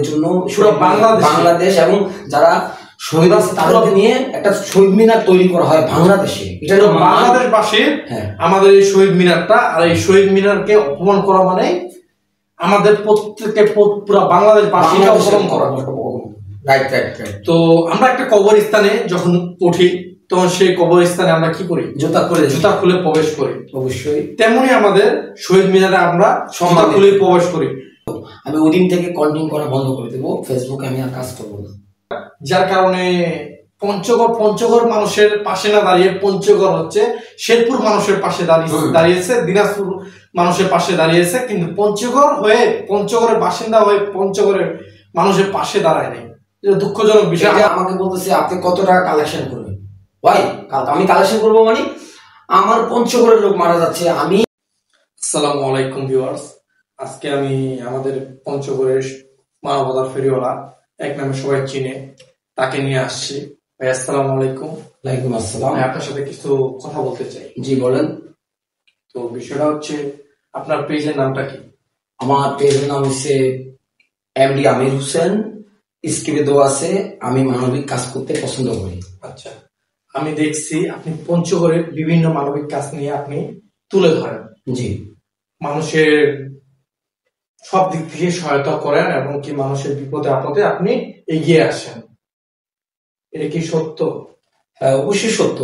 জন্য পুরো বাংলাদেশ এবং যারা শহীদ আছে তাদেরকে নিয়ে একটা শহীদ মিনার তৈরি করা হয় বাংলাদেশে। এটা হলো বাংলাদেশ বাসী আমাদের এই শহীদ মিনারটা, আর এই শহীদ মিনারকে অপমান করা মানে আমাদের প্রত্যেককে পুরো বাংলাদেশ বাসীকে অপমান করা। Right right right. তো আমরা একটা কবরস্থানে যখন উঠি তখন সেই কবরস্থানে আমরা কি করি? জুতা খুলে প্রবেশ করি। অবশ্যই তেমনি আমাদের শহীদ মিনারে আমরা জুতা খুলে প্রবেশ করি। আমি ওই দিন থেকে কন্টিনিউ করা বন্ধ করে দেবো, ফেসবুকে আমি আর কাজ করবো না। যার কারণে পঞ্চগড় মানুষের পাশে না দাঁড়িয়ে পঞ্চগড় হচ্ছে শেরপুর মানুষের পাশে দাঁড়িয়েছে, দিনাজপুর মানুষের পাশে দাঁড়িয়েছে, কিন্তু পঞ্চগড়ের বাসিন্দা হয়ে পঞ্চগড়ের মানুষের পাশে দাঁড়ায় নাই। এটা দুঃখজনক বিষয়। আমাকে বলতেছে আপনি কত টাকা কালেকশন করবেন ভাই, আমি কালেকশন করবো মানে আমার পঞ্চগড়ের লোক মারা যাচ্ছে। আমি আসসালামু আলাইকুম ভিউয়ার্স, আজকে আমি আমাদের পঞ্চগড়ের মানবতার ফেরিওয়ালা এক নামে সবাই চিনে তাকে নিয়ে আসছি। ভাই আসসালামু আলাইকুম। ওয়ালাইকুম আসসালাম। আপনার সাথে কিছু কথা বলতে চাই। জি বলেন। তো বিষয়টা হচ্ছে আপনার পেজের নামটা কি? আমার পেজের নাম হচ্ছে এমডি আমির হোসেন। স্ক্রিপ্টে দেওয়া আছে আমি মানবিক কাজ করতে পছন্দ করি। আচ্ছা, আমি দেখছি আপনি পঞ্চগড়ের বিভিন্ন মানবিক কাজ নিয়ে আপনি তুলে ধরেন। জি, মানুষের সব দিক থেকে সহায়তা করেন এবং কি মানুষের বিপদে আপদে আপনি এগিয়ে আসেন। এটা কি সত্য? হ্যাঁ অবশ্যই সত্য।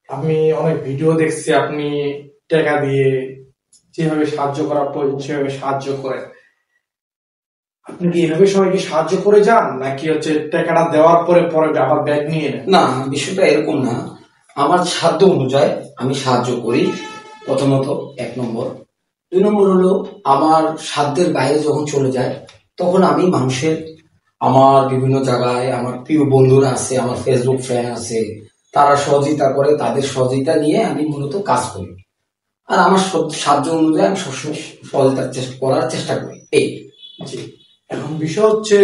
আমি অনেক ভিডিও দেখছি আপনি টাকা দিয়ে যেভাবে সাহায্য করার প্রয়োজন সেভাবে সাহায্য করেন। আপনি কি এভাবে সবাইকে সাহায্য করে যান নাকি হচ্ছে টাকাটা দেওয়ার পরে আবার ব্যাগ নিয়ে নেন? না, বিষয়টা এরকম না। আমার সাধ্য অনুযায়ী আমি সাহায্য করি, প্রথমত 1 নম্বর। 2 নম্বর হলো আমার সাধ্যের বাইরে যখন চলে যায় তখন আমি মানুষের, আমার বিভিন্ন জায়গায় আমার প্রিয় বন্ধুরা আছে, আমার ফেসবুক ফ্রেন্ড আছে, তারা সহযোগিতা করে, তাদের সহযোগিতা নিয়ে আমি মূলত কাজ করি। আর আমার সাধ্য অনুযায়ী আমি সবসময় সহযোগিতা করার চেষ্টা করি। এই জি, এখন বিষয় হচ্ছে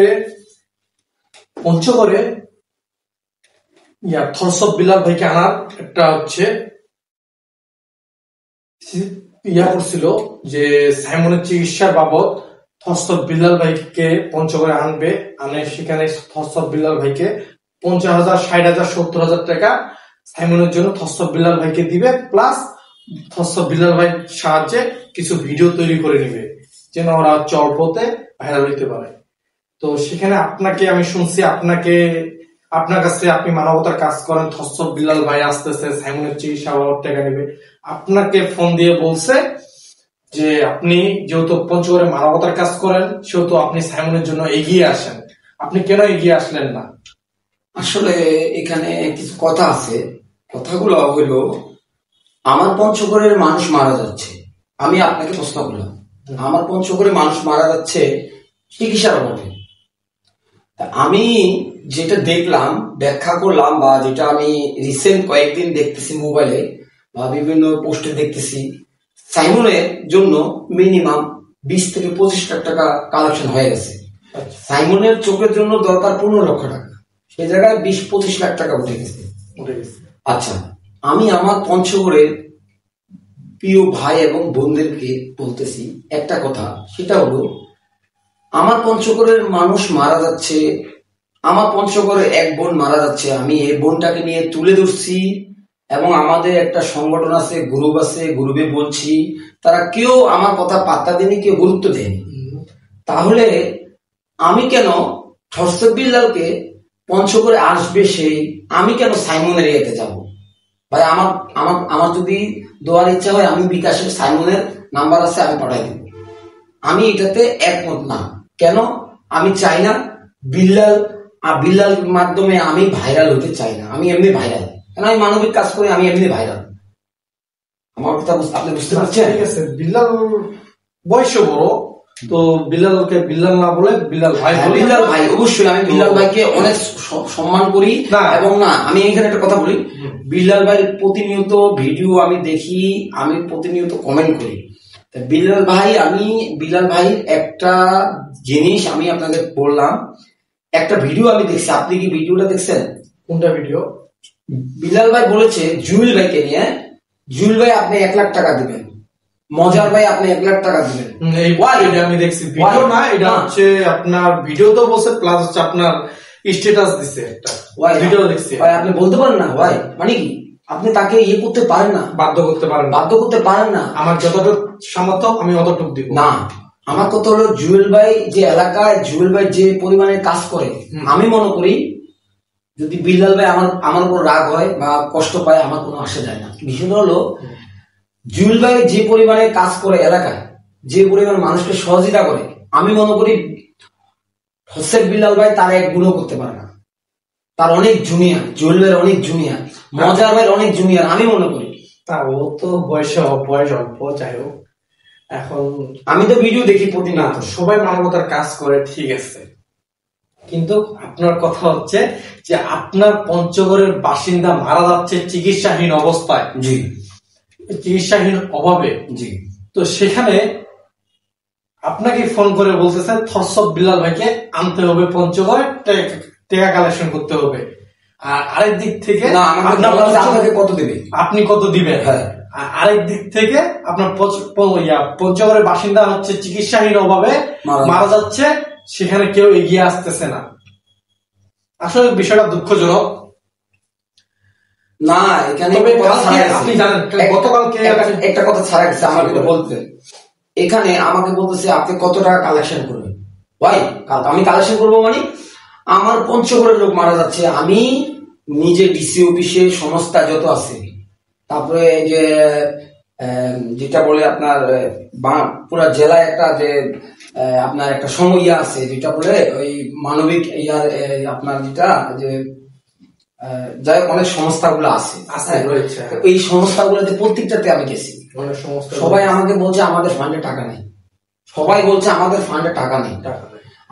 পঞ্চগড়ে থরসব বিলাল ভাইকে আনার একটা হচ্ছে করছিল যে সাইমনের চিকিৎসার বাবদ থরসব বিলাল ভাইকে পঞ্চগড়ে আনে। সেখানে থরসব বিলাল ভাইকে 50,000, 60,000, 70,000 টাকা সাইমনের জন্য থরসব বিলাল ভাইকে দিবে, প্লাস থরসব বিলাল ভাই সাহায্যে কিছু ভিডিও তৈরি করে নিবে যেন ওরা অল্পতে ভাইরাল হইতে পারে। তো সেখানে আপনাকে আমি শুনছি আপনার কাছে আপনি মানবতার কাজ করেন, থরসব বিলাল ভাই আসতেছে সাইমনের চিকিৎসা বাবদ টাকা নেবে, আপনাকে ফোন দিয়ে বলছে যে আপনি যেহেতু পঞ্চগড়ে মানবতার কাজ করেন সেহেতু আপনি সাইমনের জন্য এগিয়ে আসেন। আপনি কেন এগিয়ে আসলেন না? আসলে এখানে কিছু কথা আছে। কথাগুলো হইল, আমার পঞ্চগড়ের মানুষ মারা যাচ্ছে, আমি আপনাকে প্রশ্ন করলাম আমার পঞ্চগড়ে মানুষ মারা যাচ্ছে চিকিৎসার অভাবে। আমি যেটা দেখলাম, ব্যাখ্যা করলাম, বা যেটা আমি রিসেন্ট কয়েকদিন দেখতেছি মোবাইলে বা বিভিন্ন পোস্টে দেখতেছি, সাইমনের জন্য মিনিমাম 20 থেকে 25 লাখ টাকা কালেকশন হয়ে গেছে। সাইমনের চোখের জন্য দরকার 15 লক্ষ টাকা, সেই জায়গায় 20-25 লাখ টাকা উঠে গেছে। আচ্ছা, আমি আমার পঞ্চগড়ের প্রিয় ভাই এবং বোনদেরকে বলতেছি একটা কথা, সেটা হলো আমার পঞ্চগড়ের মানুষ মারা যাচ্ছে, আমার পঞ্চগড়ে এক বোন মারা যাচ্ছে, আমি এই বোনটাকে নিয়ে তুলে ধরছি এবং আমাদের একটা সংগঠন আছে, গ্রুপ আছে, গ্রুপে বলছি, তারা কেউ আমার কথা পাত্তা দেয়নি, কেউ গুরুত্ব দেয়নি। তাহলে আমি কেন থরসব বিলালকে পঞ্চগড়ে আসবে সেই, আমি কেন সাইমনের এরিয়াতে যাব? ভাই আমার যদি দেওয়ার ইচ্ছা হয় আমি বিকাশের সাইমনের নাম্বার আছে, আমি পাঠাই দেব। আমি এটাতে একমত না। কেন? আমি চাই না বিল্লাল মাধ্যমে আমি ভাইরাল হতে চাই না। আমি এমনি ভাইরাল, কেন আমি মানবিক কাজ করি, আমি এমনি ভাইরাল। আমার কথা আপনি বুঝতে পারছেন? ঠিক আছে, বিল্লাল বয়সে বড়, তো বিল্লালকে বিল্লাল না বলে বিল্লাল ভাই। বিল্লাল ভাই, অবশ্যই আমি বিল্লাল ভাইকে অনেক সম্মান করি। এবং না, আমি এখানে একটা কথা বলি, বিল্লাল ভাই প্রতিনিয়ত ভিডিও আমি দেখি, আমি প্রতিনিয়ত কমেন্ট করি। বিল্লাল ভাই একটা জিনিস আমি আপনাদের বললাম, একটা ভিডিও আমি দেখছি, আপনি কি ভিডিওটা দেখছেন? কোনটা ভিডিও? বিল্লাল ভাই বলেছে জুয়েল ভাইকে নিয়ে, জুয়েল ভাই আপনি 1 লাখ টাকা দিবেন, মজার ভাই আপনি 1,00,000 টাকা দিবেন। এই এটা আমি দেখছি, ভিডিও না, এটা হচ্ছে আপনার ভিডিও তো বলছে, প্লাস হচ্ছে আপনার স্ট্যাটাস দিছে একটা ভিডিও দেখছি। ভাই আপনি বলতে পারেন না ভাই, মানে কি আপনি তাকে ইয়ে করতে পারেন না, বাধ্য করতে পারেন না, বাধ্য করতে পারেন না। আমার যতটুকু সামর্থ্য আমি অতটুকু দিব না। আমার কথা হলো জুয়েল ভাই যে এলাকায় জুয়েল ভাই যে পরিমাণে কাজ করে, আমি মনে করি যদি বিল্লাল ভাই আমার উপর রাগ হয় বা কষ্ট পায় আমার কোনো আসে যায় না। বিষয়টা হলো জুয়েল ভাই যে পরিমাণে কাজ করে এলাকায়, যে পরিমাণ মানুষকে সহযোগিতা করে, আমি মনে করি হোসেন বিল্লাল ভাই তার এক গুণও করতে পারে না। তার অনেক জুনিয়র, জুয়েল ভাইয়ের অনেক জুনিয়র, মজার ভাইয়ের অনেক জুনিয়র আমি মনে করি। তা ও তো বয়স অল্প, যাই হোক। এখন আমি তো ভিডিও দেখি প্রতিনিয়ত, সবাই মানবতার কাজ করে, ঠিক আছে, কিন্তু আপনার কথা হচ্ছে যে আপনার পঞ্চগড়ের বাসিন্দা মারা যাচ্ছে চিকিৎসাহীন অবস্থায়, জি, চিকিৎসাহীন অভাবে, জি। তো সেখানে আপনাকে ফোন করে বলতেছে থরসব বিল্লাল ভাইকে আনতে হবে পঞ্চগড়ে, টাকা কালেকশন করতে হবে। আর আরেক দিক থেকে আপনাকে কত দেবে, আপনি কত দিবেন। হ্যাঁ। আরেক দিক থেকে আপনার পঞ্চগড়ের বাসিন্দা হচ্ছে চিকিৎসাহীন অভাবে মারা যাচ্ছে, সেখানে কেউ এগিয়ে আসতেছে না। আসলে বিষয়টা দুঃখজনক। না, এখানে আপনি জানেন গতকালকে একটা কথা ছাড়া গেছে আমার কিন্তু বলতে, এখানে আমাকে বলতেছে আপনি কত টাকা কালেকশন করবেন। ভাই আমি কালেকশন করবো মানে আমার পঞ্চগড়ের লোক মারা যাচ্ছে, আমি নিজে ডিসি অফিসে সংস্থা যত আছে, তারপরে যে যেটা বলে আপনার পুরো জেলায় একটা যে আপনার একটা সময় আছে যেটা বলে ওই মানবিক ইয়ার আপনার যেটা যে যাই অনেক সংস্থাগুলো আছে, এই সংস্থাগুলোতে প্রত্যেকটাতে আমি গেছি। সবাই আমাকে বলছে আমাদের ফান্ডে টাকা নেই, সবাই বলছে আমাদের ফান্ডে টাকা নেই।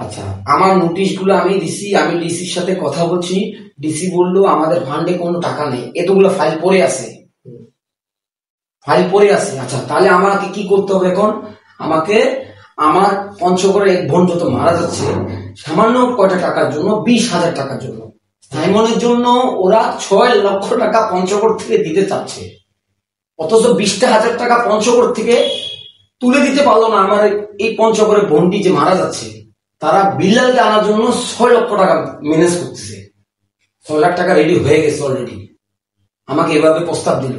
আচ্ছা, আমার নোটিশ গুলো আমি দিছি, আমি ডিসির সাথে কথা বলছি, ডিসি বললো আমাদের ফান্ডে কোনো টাকা নেই, এতগুলো ফাইল পড়ে আছে, ফাইল পড়ে আছে। আচ্ছা, তাহলে আমাকে কি করতে হবে এখন? আমাকে আমার পঞ্চগড়ের এক বোন যত মারা যাচ্ছে সামান্য কয়টা টাকার জন্য, 20,000 টাকার জন্য, সাইমনের জন্য ওরা 6 লক্ষ টাকা পঞ্চগড় থেকে দিতে চাচ্ছে, অথচ 20,000 টাকা পঞ্চগড় থেকে তুলে দিতে পারলো না। আমার এই পঞ্চগড়ের বোনটি যে মারা যাচ্ছে, তারা বিল্লালকে আনার জন্য 6 লক্ষ টাকা ম্যানেজ করতেছে, 6 লাখ টাকা রেডি হয়ে গেছে অলরেডি। আমাকে এভাবে প্রস্তাব দিল,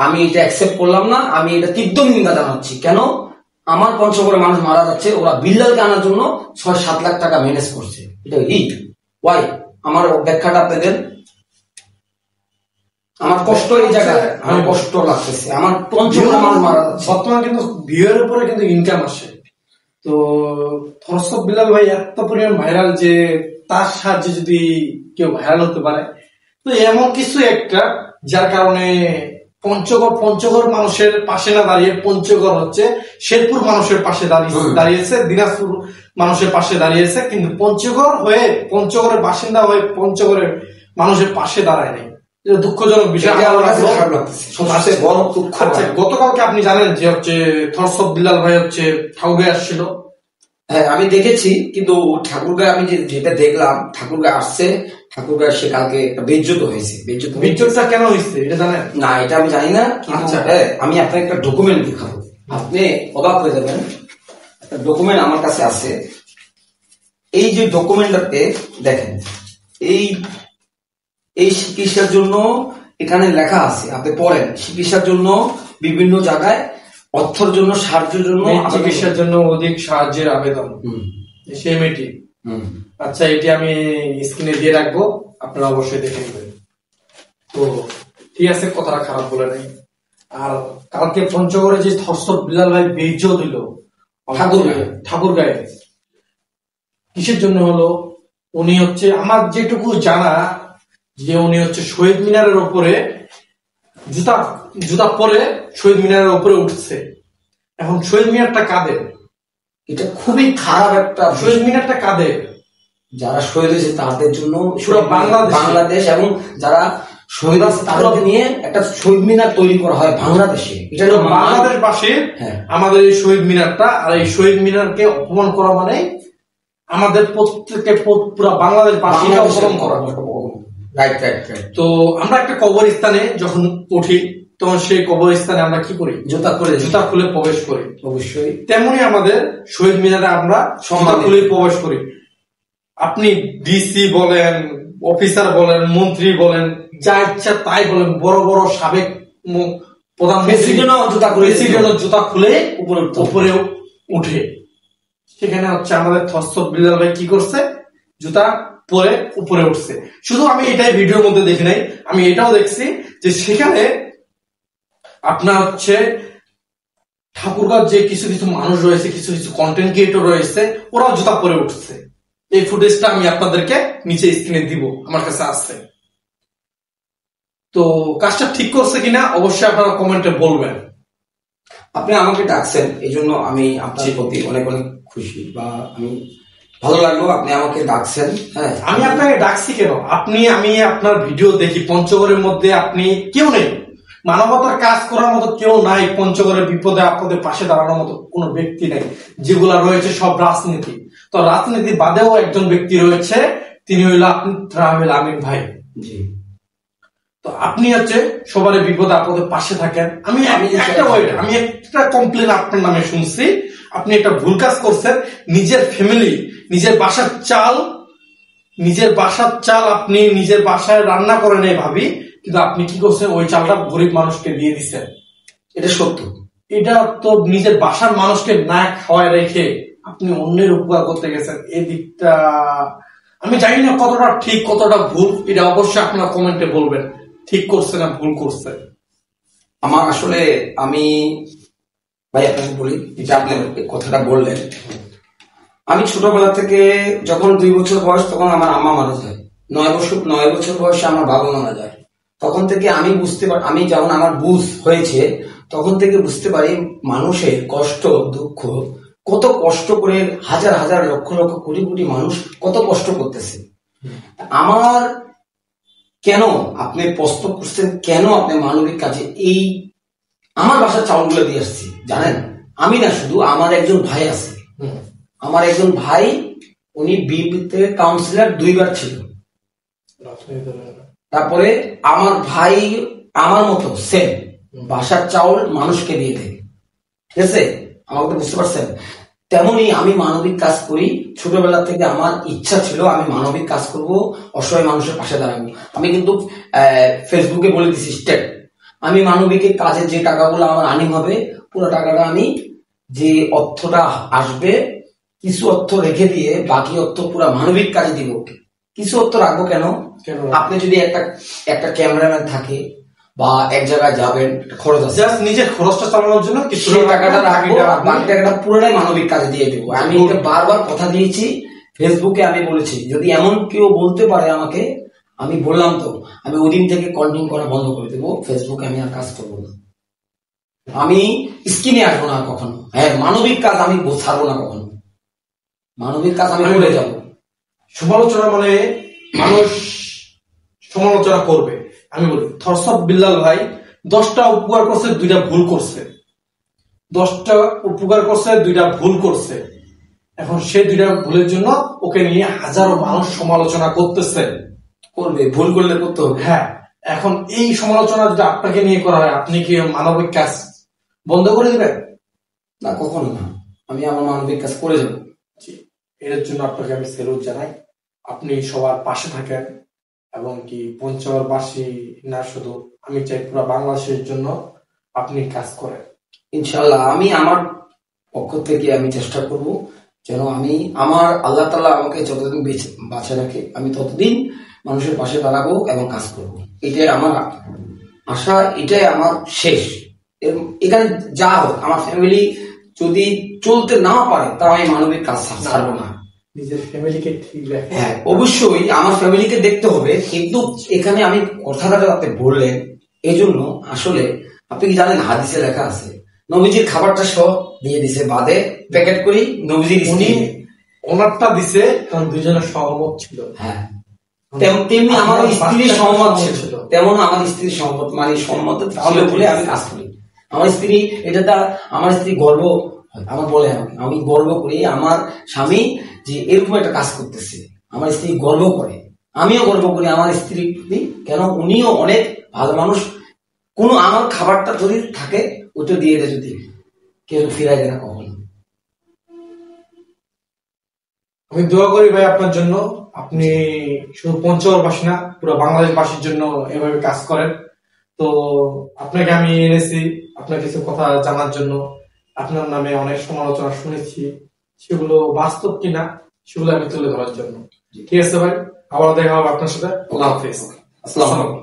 আমি এটা অ্যাকসেপ্ট করলাম না, আমি এটা তীব্র নিন্দা জানাচ্ছি। কেন? আমার পঞ্চগড়ে মানুষ মারা যাচ্ছে, ওরা বিল্লালকে আনার জন্য 6-7 লাখ টাকা ম্যানেজ করছে, এটা হিট। ওয়াই? আমার ব্যাখ্যাটা আপনি দেন। আমার কষ্ট এই জায়গায়, আমার কষ্ট লাগতেছে, আমার পঞ্চগড়ে মানুষ মারা যাচ্ছে। বর্তমানে কিন্তু ভিউয়ের উপরে কিন্তু ইনকাম আসে, তো থরসব বিল্লাল ভাই এত পরিমাণ ভাইরাল যে তার সাহায্যে যদি কেউ ভাইরাল হতে পারে, তো এমন কিছু একটা যার কারণে পঞ্চগড় মানুষের পাশে না দাঁড়িয়ে পঞ্চগড় হচ্ছে শেরপুর মানুষের পাশে দাঁড়িয়েছে, দিনাজপুর মানুষের পাশে দাঁড়িয়েছে, কিন্তু পঞ্চগড়ের বাসিন্দা হয়ে পঞ্চগড়ের মানুষের পাশে দাঁড়ায় নাই। দুঃখজনক বিষয়। গতকালকে আপনি জানেন যে হচ্ছে থরসব বিল্লাল ভাই হচ্ছে ঠাকুরগাঁয়ে আসছিল। হ্যাঁ, আমি দেখেছি, কিন্তু ঠাকুরগাঁয়ে আমি যেটা দেখলাম, ঠাকুরগাঁয়ে আসছে, ঠাকুরগাঁয়ে সে কালকে একটা বেজ্জত হয়েছে। বেজ্জতটা কেন হয়েছে এটা জানেন? না, এটা আমি জানি না। আচ্ছা, আমি আপনাকে একটা ডকুমেন্ট দেখাবো, আপনি অবাক হয়ে যাবেন। একটা ডকুমেন্ট আমার কাছে আছে, এই যে ডকুমেন্টটাতে দেখেন, এই চিকিৎসার জন্য এখানে লেখা আছে, আপনি পড়েন, চিকিৎসার জন্য বিভিন্ন জায়গায় অর্থের জন্য, সাহায্যের জন্য, চিকিৎসার জন্য অধিক সাহায্যের আবেদন, সেই মেয়েটি। আচ্ছা, এটি আমি স্ক্রিনে দিয়ে রাখবো, আপনারা অবশ্যই দেখে নেবেন। তো ঠিক আছে, কথাটা খারাপ বলে নাই। আর কালকে পঞ্চগড়ে যে থরসব বিল্লাল ভাই বেজ্জত দিল ঠাকুরগাঁয়ে, কিসের জন্য হলো? উনি হচ্ছে, আমার যেটুকু জানা, যে উনি হচ্ছে শহীদ মিনারের উপরে জুতা পরে শহীদ মিনারের উপরে উঠছে। এখন শহীদ মিনারটা কাদের? এটা খুবই খারাপ একটা। শহীদ মিনারটা কাদের? যারা শহীদ হয়েছে তাদের জন্য পুরো বাংলাদেশ, এবং যারা শহীদ আছে তাদেরকে নিয়ে একটা শহীদ মিনার তৈরি করা হয় বাংলাদেশে। এটা হলো বাংলাদেশ পাশে আমাদের এই শহীদ মিনারটা। আর এই শহীদ মিনারকে অপমান করা মানে আমাদের প্রত্যেককে পুরো বাংলাদেশ বাসীকে অপমান করা। Right right right. তো আমরা একটা কবরস্থানে যখন উঠি তখন সেই কবরস্থানে আমরা কি করি? জুতা খুলে প্রবেশ করি। অবশ্যই তেমনি আমাদের শহীদ মিনারে আমরা জুতা খুলে প্রবেশ করি। আপনি ডিসি বলেন, অফিসার বলেন, মন্ত্রী বলেন, যা ইচ্ছা তাই বলেন, বড় বড় সাবেক প্রধানমন্ত্রী জুতা খুলে উপরে উঠে। সেখানে হচ্ছে আমাদের থসফ বিল্লাল ভাই কি করছে? জুতা পরে উপরে উঠছে। শুধু আমি এটাই ভিডিওর মধ্যে দেখি নাই, আমি এটাও দেখছি যে সেখানে আপনার হচ্ছে ঠাকুরগাঁও যে কিছু কিছু মানুষ রয়েছে, কিছু কিছু কন্টেন্ট ক্রিয়েটর রয়েছে, ওরাও জুতা পরে উঠছে। এই ফুটেজটা আমি আপনাদেরকে নিচে স্ক্রিনে দিব, আমার কাছে আসছে। তো কাজটা ঠিক করছে কিনা অবশ্যই আপনারা কমেন্টে বলবেন। আপনি আমাকে ডাকছেন, এই জন্য আমি আপনার প্রতি অনেক অনেক খুশি, বা আমি ভালো লাগলো আপনি আমাকে ডাকছেন। হ্যাঁ, আমি আপনাকে ডাকছি কেন? আমি আপনার ভিডিও দেখি, পঞ্চগড়ের মধ্যে আপনি কেউ নেই, মানবতার কাজ করার মতো কেউ নাই, পঞ্চগড়ের বিপদে আপদে পাশে দাঁড়ানোর মতো কোনো ব্যক্তি নেই। যেগুলা রয়েছে সব রাজনীতি। তো রাজনীতি বাদেও একজন ব্যক্তি রয়েছে, তিনি হইল আপনি ট্রাভেল আমিন ভাই। জি। তো আপনি হচ্ছে সবার বিপদে আপদে পাশে থাকেন। আমি একটা কমপ্লেন আপনার নামে শুনছি, আপনি একটা ভুল কাজ করছেন। নিজের ফ্যামিলি, নিজের বাসার চাল আপনি নিজের বাসায় রান্না করেন এই ভাবি, কিন্তু আপনি কি করছেন? ওই চালটা গরিব মানুষকে দিয়ে দিচ্ছেন। এটা সত্য। এটা তো নিজের বাসার মানুষকে না খাওয়ায় রেখে আপনি অন্যের উপকার করতে গেছেন। এই দিকটা আমি জানি না কতটা ঠিক কতটা ভুল, এটা অবশ্যই আপনারা কমেন্টে বলবেন, ঠিক করছে না ভুল করছে। আমার আসলে আমি ভাই আপনাকে বলি, এটা আপনি কথাটা বললেন, আমি ছোটবেলা থেকে যখন 2 বছর বয়স তখন আমার আম্মা মারা যায়, 9 বছর বয়সে আমার বাবা মারা যায়। তখন থেকে আমি আমি যখন আমার বুঝ হয়েছে তখন থেকে বুঝতে পারি মানুষের কষ্ট দুঃখ, কত কষ্ট করে হাজার হাজার লক্ষ লক্ষ কোটি কোটি মানুষ কত কষ্ট করতেছে। আমার কেন আপনি প্রশ্ন করছেন, কেন আপনি মানবিক কাজে এই আমার বাসার চাউলগুলো দিয়ে আসছি জানেন? আমি না, শুধু আমার একজন ভাই আছে, আমার একজন ভাই, উনি বিএনপিতে কাউন্সিলর 2 বার ছিল। তারপরে আমার ভাই আমার মতো সেম বাসার চাউল মানুষকে দিয়ে দেয়, ঠিক আছে? আমাকে তো বুঝতে পারছেন? তেমনি আমি মানবিক কাজ করি। ছোটবেলা থেকে আমার ইচ্ছা ছিল আমি মানবিক কাজ করব, অসহায় মানুষের পাশে দাঁড়াবো। আমি কিন্তু ফেসবুকে বলে দিছি স্টেপ, আমি মানবিক কাজে যে টাকাগুলো আমার আর্নিং হবে পুরো টাকাটা আমি, যে অর্থটা আসবে কিছু অর্থ রেখে দিয়ে বাকি অর্থ পুরো মানবিক কাজে দিব। কিছু অর্থ রাখবো কেন? আপনি যদি একটা ক্যামেরাম্যান থাকে বা এক জায়গায় যাবেন, খরচ আছে, নিজের খরচটা চালানোর জন্য কিছু টাকাটা রাখবো, বাকি টাকাটা পুরোটাই মানবিক কাজে দিয়ে দেবো। আমি এটা বারবার কথা দিয়েছি, ফেসবুকে আমি বলেছি, যদি এমন কেউ বলতে পারে আমাকে, আমি বললাম তো আমি ওদিন থেকে কন্টিনিউ করা বন্ধ করে দেবো, ফেসবুকে আমি আর কাজ করবো না, আমি স্ক্রিনে আসবো না কখনো। হ্যাঁ, মানবিক কাজ আমি ছাড়বো না কখনো, মানবিক কাজ আমি করে যাবো। সমালোচনা মানে মানুষ সমালোচনা করবে। আমি বলি থসফ বিল্লাল ভাই 10টা উপকার করছে, 2টা ভুল করছে। 10টা উপকার করছে, 2টা ভুল করছে। এখন সে 2টা ভুলের জন্য ওকে নিয়ে হাজারো মানুষ সমালোচনা করতেছে। করবে, ভুল করলে করতে হবে। হ্যাঁ, এখন এই সমালোচনা যদি আপনাকে নিয়ে করা হয়, আপনি কি মানবিক কাজ বন্ধ করে দিবেন? না, কখনো না, আমি আমার মানবিক কাজ করে যাবো। এর জন্য আপনাকে আমি স্যালুট জানাই। আপনি সবার পাশে থাকেন এবং কি পঞ্চগড়বাসী না শুধু, আমি চাই পুরো বাংলাদেশের জন্য আপনি কাজ করেন। ইনশাল্লাহ আমি আমার পক্ষ থেকে আমি চেষ্টা করব যেন আমি আমার আল্লাহ তাআলা আমাকে যতদিন বাঁচে রাখে আমি ততদিন মানুষের পাশে দাঁড়াবো এবং কাজ করব। এটাই আমার আশা, এটাই আমার শেষ। এখানে যা হোক, আমার ফ্যামিলি যদি চলতে না পারে তাও আমি মানবিক কাজ ছাড়বো না। নিজের ফ্যামিলিকে ঠিক রাখে। হ্যাঁ, অবশ্যই আমার ফ্যামিলিকে দেখতে হবে, কিন্তু এখানে আমি কথাটা আপনি বললেন এই জন্য, আসলে আপনি কি জানেন হাদিসে লেখা আছে নবীজির খাবারটা সব দিয়ে দিছে, বাদে প্যাকেট করি নবীজির স্ত্রী ওনারটা দিছে, কারণ দুজনের সহমত ছিল। হ্যাঁ, তেমনি আমার স্ত্রীর সহমত ছিল, তেমন আমার স্ত্রীর সহমত, মানে সম্মত ছিল বলে আমি কাজ করি। আমার স্ত্রী, এটা আমার স্ত্রী গর্ব, আমার বলে আমি গর্ব করি আমার স্বামী যে এরকম একটা কাজ করতেছে, আমার স্ত্রী গর্ব করে। আমিও গর্ব করি আমার স্ত্রী প্রতি, কেন উনিও অনেক ভালো মানুষ। কোনো আমার খাবারটা যদি থাকে ওটা দিয়ে দেয়, যদি কেউ ফিরাই দেয় না কখনো। আমি দোয়া করি ভাই আপনার জন্য, আপনি শুধু পঞ্চগড়বাসী না পুরো বাংলাদেশবাসীর জন্য এভাবে কাজ করেন। তো আপনাকে আমি এনেছি আপনার কিছু কথা জানার জন্য। আপনার নামে অনেক সমালোচনা শুনেছি, সেগুলো বাস্তব কিনা সেগুলো আমি তুলে ধরার জন্য। ঠিক আছে ভাই, আবার দেখা হবে আপনার সাথে। আল্লাহ হাফিজ। আসসালামু আলাইকুম।